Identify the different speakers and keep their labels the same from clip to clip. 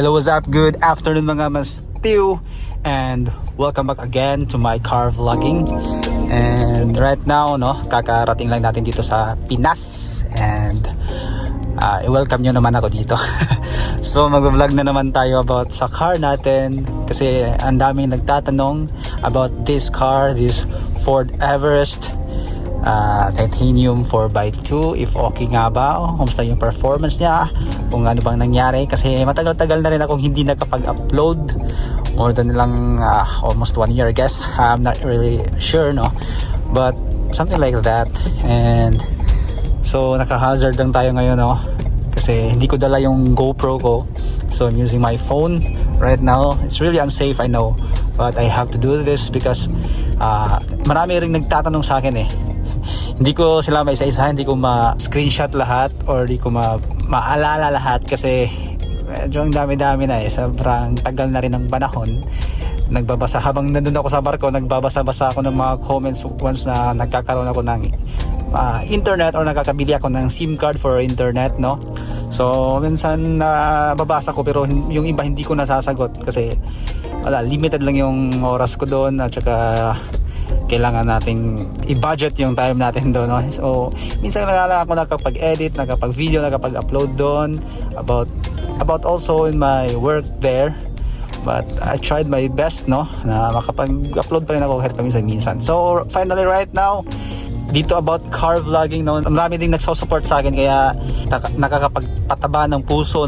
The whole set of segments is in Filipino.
Speaker 1: Hello, what's up? Good afternoon mga mastiw, and welcome back again to my car vlogging. And right now, kakarating lang natin dito sa Pinas, and i-welcome nyo naman ako dito. So mag-vlog na naman tayo about sa car natin, kasi ang daming nagtatanong about this car, this Ford Everest Titanium 4x2, if okay nga ba, kumusta yung performance niya, kung ano bang nangyari, kasi matagal-tagal na rin akong hindi nakapag-upload, more than lang almost 1 year I guess. I'm not really sure, but something like that. And so naka-hazard lang tayo ngayon, kasi hindi ko dala yung GoPro ko, so I'm using my phone right now. It's really unsafe, I know, but I have to do this because marami ring nagtatanong sa akin hindi ko sila maisa-isa, hindi ko ma-screenshot lahat or hindi ko maalala lahat, kasi medyo ang dami-dami na sobrang tagal na rin ng panahon. Nagbabasa habang nandun ako sa barko, nagbabasa-basa ako ng mga comments once na nagkakaroon ako ng internet or nakakabili ako ng SIM card for internet, so minsan babasa ko, pero yung iba hindi ko nasasagot kasi limited lang yung oras ko doon, at saka kailangan nating i-budget yung time natin doon, So minsan lang ako nakapag-edit, nakapag-video, nakapag-upload doon about also in my work there, but I tried my best, na makapag-upload pa rin ako kahit paminsan-minsan. So finally right now, dito about car vlogging, marami ding nagso-support sa akin, kaya nakakapagpataba ng puso,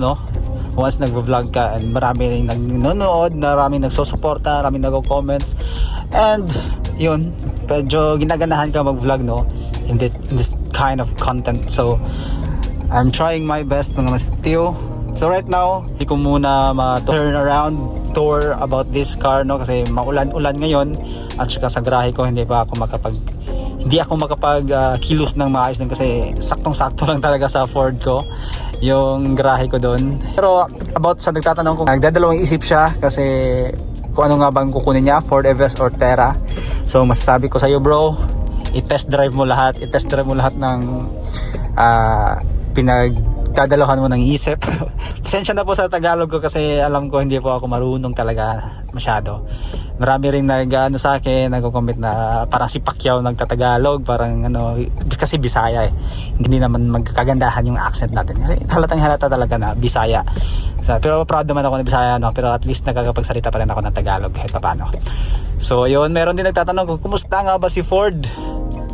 Speaker 1: once nagvo-vlog ka, and marami ring nanonood, marami nagso-suporta, marami nagko-comments, and yun, medyo ginaganahan ka mag-vlog, in this kind of content. So I'm trying my best, mga mastiw. So right now, hindi ko muna ma-turn around tour about this car, kasi maulan-ulan ngayon, at saka sa garahe ko hindi ako makapag kilos ng maayos nun, kasi saktong-sakto lang talaga sa Ford ko yung garahe ko doon. Pero about sa nagtatanong kung nagdadalawang isip siya, kasi kung ano nga bang kukunin niya, Ford Everest or Terra. So masasabi ko sa iyo, bro, i-test drive mo lahat ng pinagdadalawan mo ng isip. Pasensya na po sa Tagalog ko, kasi alam ko hindi po ako marunong talaga masyado. Marami ring sa akin, nagko-comment na parang si Pacquiao nagtatagalog, parang kasi Bisaya hindi naman magkagandahan yung accent natin, kasi halatang halata talaga na Bisaya. Pero proud naman ako na Bisaya, pero at least nakakapagsalita pa rin ako ng Tagalog kahit paano. So ayun, meron din nagtatanong kung kumusta nga ba si Ford.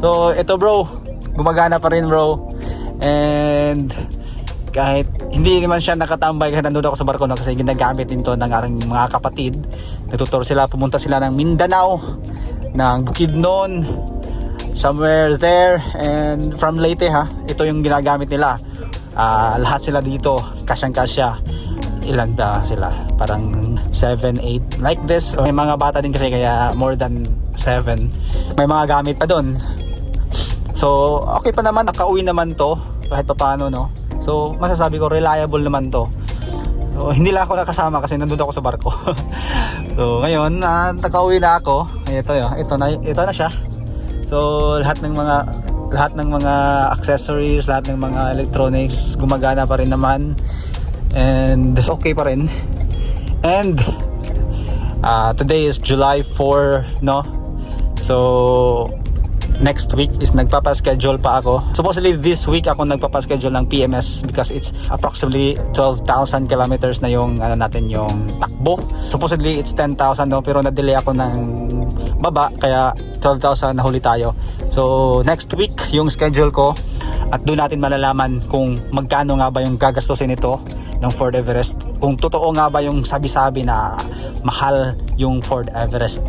Speaker 1: So ito, bro, gumagana pa rin, bro, and kahit hindi naman siya nakatambay kahit nandun ako sa barko, kasi ginagamit din to ng aking mga kapatid. Nagtutur sila, pumunta sila ng Mindanao, ng Bukidnon, somewhere there, and from Leyte, ito yung ginagamit nila. Lahat sila dito, kasyang-kasya. Ilan ba sila? Parang 7, 8 like this. May mga bata din kasi, kaya more than 7. May mga gamit pa doon. So okay pa naman, nakauwi naman to kahit pa paano, So masasabi ko reliable naman to. So hindi lang ako nakasama kasi nandun ako sa barko. So ngayon, nakauwi na ako. Ito na siya. So lahat ng mga accessories, lahat ng mga electronics gumagana pa rin naman, and okay pa rin. And today is July 4, So next week is nagpapaschedule pa ako. Supposedly this week ako nagpapaschedule ng PMS, because it's approximately 12,000 kilometers na yung yung takbo. Supposedly it's 10,000, pero na-delay ako ng baba, kaya 12,000 nahuli tayo. So next week yung schedule ko, at doon natin malalaman kung magkano nga ba yung gagastusin nito ng Ford Everest, kung totoo nga ba yung sabi-sabi na mahal yung Ford Everest,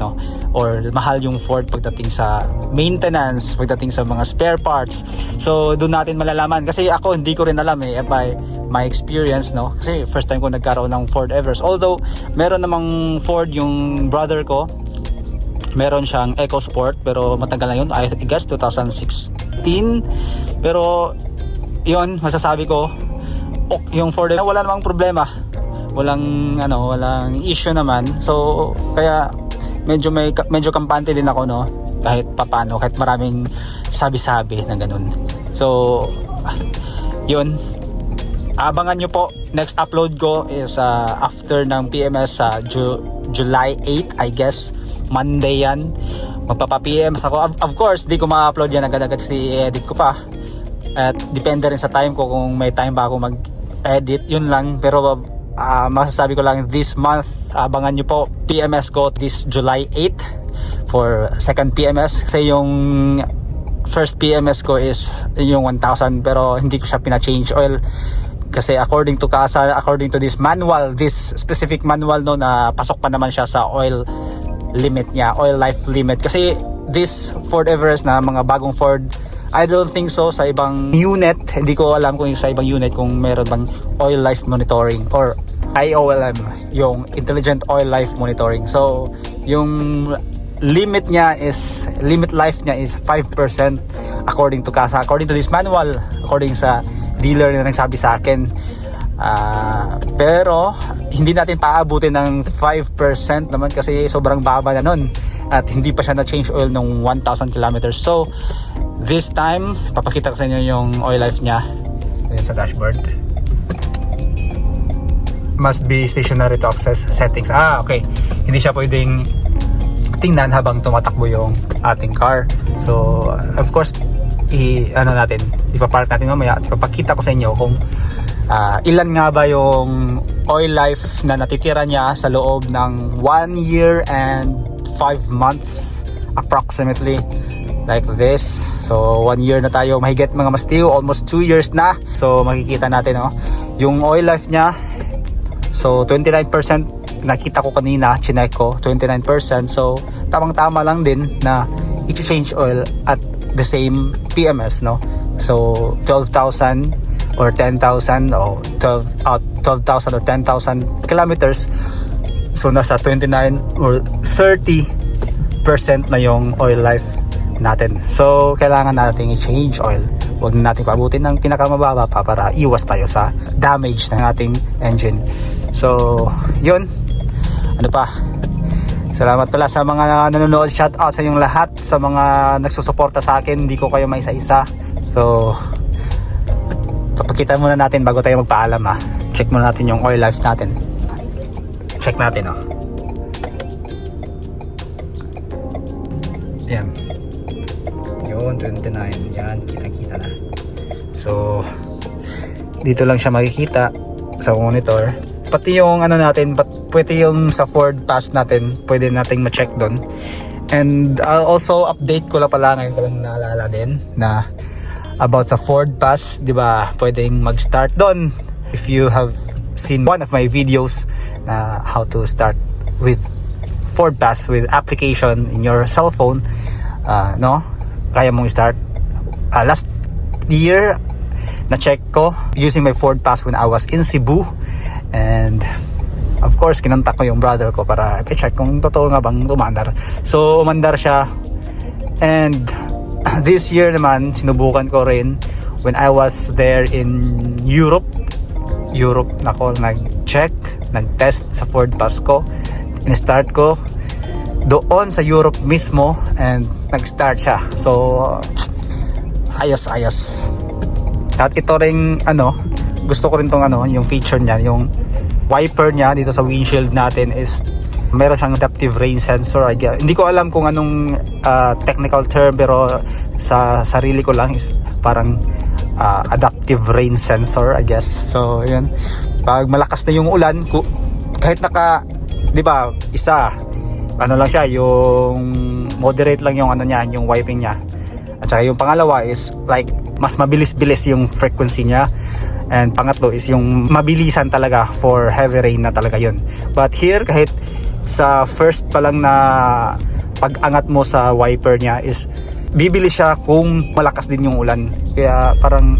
Speaker 1: or mahal yung Ford pagdating sa maintenance, pagdating sa mga spare parts. So doon natin malalaman, kasi ako hindi ko rin alam by my experience, kasi first time ko nagkaroon ng Ford Everest. Although meron namang Ford yung brother ko, meron siyang EcoSport, pero matagal na yun, I guess 2016. Pero yun, masasabi ko, yung Ford wala namang problema, walang issue naman. So kaya medyo kampante din ako, kahit papano, kahit maraming sabi-sabi na ganun. So yun, abangan nyo po next upload ko is after ng PMS sa July 8, I guess. Monday yan. Magpapa-PMS ako. Of course, di ko ma-upload yan agad-agad kasi i-edit ko pa. At depende rin sa time ko kung may time ba ako mag-edit. Yun lang. Pero masasabi ko lang this month, abangan nyo po PMS ko this July 8 for second PMS. Kasi yung first PMS ko is yung 1,000 pero hindi ko siya pina-change oil kasi according to Casa, according to this manual, this specific manual no, na pasok pa naman siya sa oil limit niya, oil life limit. Kasi this Ford Everest na mga bagong Ford, I don't think so sa ibang unit, hindi ko alam kung sa ibang unit kung meron bang oil life monitoring or IOLM, yung Intelligent Oil Life Monitoring. So yung limit life niya is 5% according to Casa, according to this manual, according sa dealer na nagsabi sa akin. Pero hindi natin paabutin ng 5% naman kasi sobrang baba na nun at hindi pa siya na change oil ng 1,000 kilometers. So this time papakita ko sa inyo yung oil life niya. Ayan sa dashboard, must be stationary to access settings. Okay, hindi siya pwedeng tingnan habang tumatakbo yung ating car. So of course ipapark natin mamaya at ipapakita ko sa inyo kung ilan nga ba yung oil life na natitira niya sa loob ng 1 year and 5 months approximately, like this. So 1 year na tayo mahigit mga mastiyo, almost 2 years na. So makikita natin yung oil life niya. So 29% nakita ko kanina, chinek ko 29%. So tamang-tama lang din na i-change oil at the same PMS, no? So 12,000 or 10,000 o 12,000 or 10,000 kilometers. So nasa 29 or 30% na yung oil life natin. So kailangan natin i-change oil. Huwag na natin paabutin ng pinakamababa pa para iwas tayo sa damage ng ating engine. So yun. Ano pa? Salamat pala sa mga nanonood. Shout out sa inyong lahat, sa mga nagsusuporta sa akin. Hindi ko kayo may isa-isa. So papakita muna natin bago tayo magpaalam Check muna natin yung oil life natin. Check natin Yan. Yun, 29. Yan, kita-kita na. So dito lang siya makikita sa monitor. Pati yung natin, pwede yung sa Ford Pass natin, pwede nating ma-check doon. And I'll also update ko lang pala, ngayon ko lang naalala din na about sa Ford Pass, di ba, pwedeng mag-start doon. If you have seen one of my videos na how to start with Ford Pass with application in your cell phone, no, kaya mong start. Last year, na-check ko using my Ford Pass when I was in Cebu. And of course kinontak ko yung brother ko para i-check kung totoo nga bang umandar. So umandar siya. And this year naman sinubukan ko rin when I was there in Europe nako, nag-check, nag-test sa Ford Pass ko. In-start ko doon sa Europe mismo and nag-start siya. So ayos. At ito ring gusto ko rin tong yung feature niya, yung wiper niya dito sa windshield natin is meron siyang adaptive rain sensor. Hindi ko alam kung anong technical term, pero sa sarili ko lang is parang adaptive rain sensor, I guess. So yun, pag malakas na yung ulan, kahit di ba, lang siya, yung moderate lang yung niya, yung wiping niya. At saka yung pangalawa is like mas mabilis-bilis yung frequency niya. And pangatlo is yung mabilisan talaga for heavy rain na talaga yun. But here, kahit sa first pa lang na pag-angat mo sa wiper niya is bibilis siya kung malakas din yung ulan. Kaya parang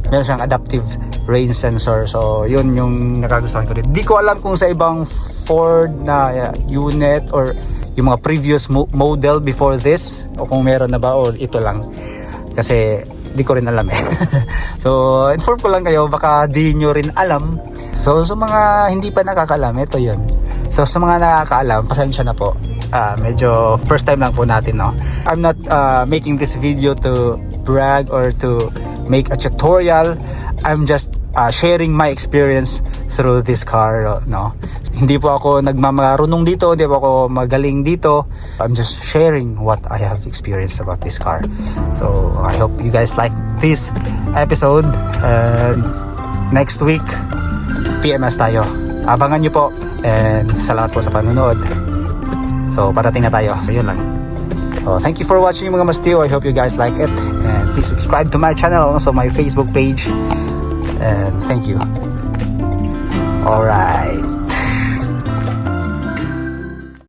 Speaker 1: meron siyang adaptive rain sensor. So yun yung nakagustuhan ko din. Di ko alam kung sa ibang Ford na unit or yung mga previous model before this, o kung meron na ba o ito lang. Kasi di ko rin alam So inform ko lang kayo, baka di nyo rin alam. So sa mga hindi pa nakakaalam, ito yun. So sa mga nakakaalam, pasensya na po, medyo first time lang po natin, no? I'm not making this video to brag or to make a tutorial. I'm just sharing my experience through this car, no. Hindi po ako nagmamarunong dito, hindi po ako magaling dito. I'm just sharing what I have experienced about this car. So I hope you guys like this episode. And next week PMS tayo. Abangan nyo po. And salamat po sa panonood. So parating na tayo. So yun lang. So thank you for watching mga Mastiw. I hope you guys like it. And please subscribe to my channel, also my Facebook page. And thank you. Alright.